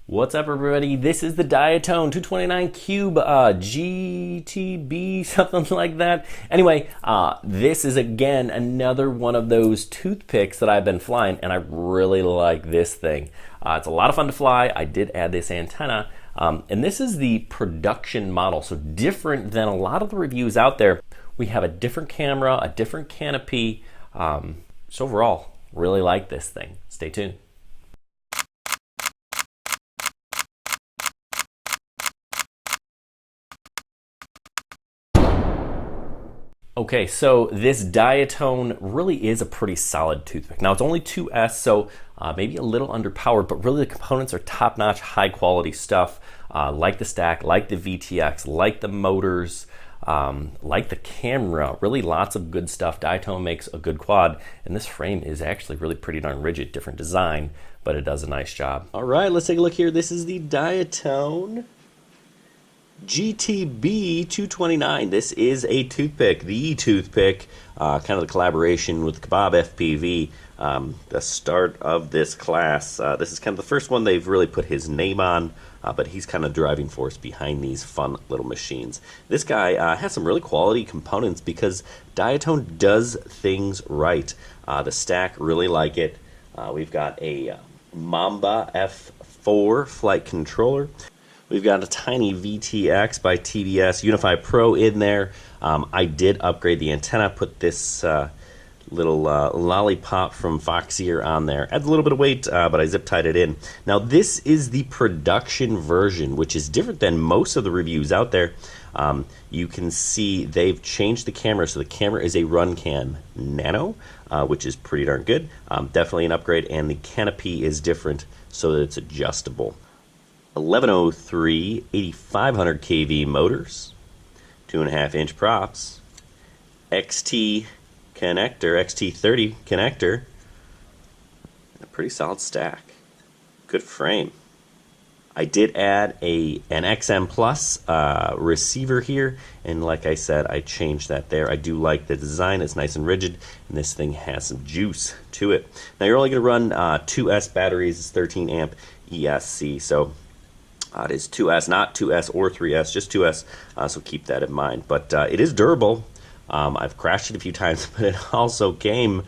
What's up, everybody? This is the Diatone 229 Cube GTB, something like that. Anyway, this is again another one of those toothpicks that I've been flying, and I really like this thing. It's a lot of fun to fly. I did add this antenna, and this is the production model, so different than a lot of the reviews out there. We have a different camera, a different canopy. So overall, really like this thing. Stay tuned. Okay, so this Diatone really is a pretty solid toothpick. Now it's only 2S, so maybe a little underpowered, but really the components are top-notch, high-quality stuff, like the stack, like the VTX, like the motors, like the camera. Really lots of good stuff. Diatone makes a good quad, and this frame is actually really pretty darn rigid. Different design, but it does a nice job. All right, let's take a look here. This is the Diatone GTB229. This is a toothpick, the toothpick, kind of the collaboration with KababFPV, the start of this class. This is kind of the first one they've really put his name on, but he's kind of the driving force behind these fun little machines. This guy has some really quality components because Diatone does things right. The stack, really like it. We've got a Mamba F4 flight controller. We've got a tiny VTX by TBS Unify Pro in there. I did upgrade the antenna, put this little lollipop from Foxeer on there. Adds a little bit of weight, but I zip tied it in. Now this is the production version, which is different than most of the reviews out there. You can see they've changed the camera, so the camera is a Runcam Nano, which is pretty darn good. Definitely an upgrade, and the canopy is different so that it's adjustable. 1103 8500 kV motors, 2.5-inch props, XT connector, XT30 connector, and a pretty solid stack. Good frame. I did add an XM Plus receiver here, and like I said, I changed that there. I do like the design. It's nice and rigid, and this thing has some juice to it. Now you're only going to run 2S batteries. It's 13 amp ESC, so it is 2S, not 2S or 3S, just 2S, so keep that in mind. But it is durable. I've crashed it a few times, but it also came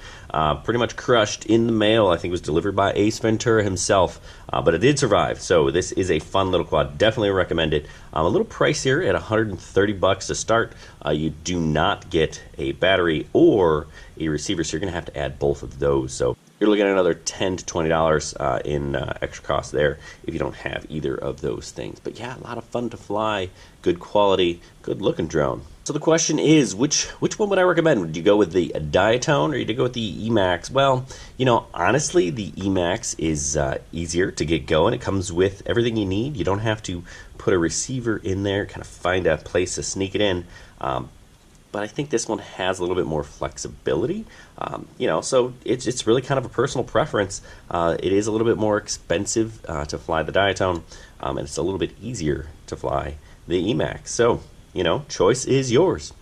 pretty much crushed in the mail. I think it was delivered by Ace Ventura himself, but it did survive. So this is a fun little quad. Definitely recommend it. A little pricier at $130 to start. You do not get a battery or a receiver, so you're going to have to add both of those. So you're looking at another $10 to $20 in extra cost there if you don't have either of those things. But yeah, a lot of fun to fly, good quality, good looking drone. So the question is, which one would I recommend? Would you go with the Diatone or would you go with the Emax? Well, you know, honestly, the Emax is easier to get going. It comes with everything you need. You don't have to put a receiver in there, kind of find a place to sneak it in. But I think this one has a little bit more flexibility, you know, so it's really kind of a personal preference. It is a little bit more expensive to fly the Diatone, and it's a little bit easier to fly the Emax. So, you know, choice is yours.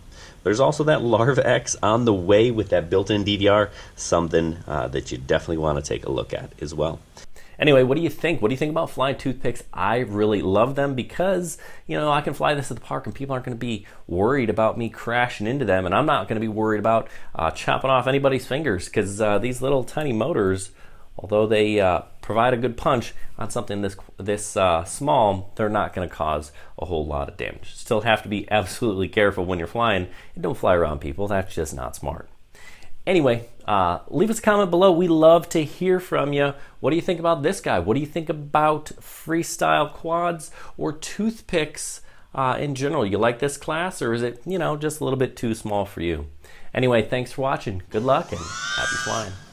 There's also that Larva X on the way with that built-in DVR, something that you definitely want to take a look at as well. Anyway, what do you think? What do you think about flying toothpicks? I really love them because, you know, I can fly this at the park and people aren't going to be worried about me crashing into them, and I'm not going to be worried about chopping off anybody's fingers because these little tiny motors, although they provide a good punch on something this small, they're not going to cause a whole lot of damage. Still have to be absolutely careful when you're flying and don't fly around people. That's just not smart. Anyway, leave us a comment below. We love to hear from you. What do you think about this guy? What do you think about freestyle quads or toothpicks in general? You like this class, or is it, you know, just a little bit too small for you? Anyway, thanks for watching. Good luck and happy flying.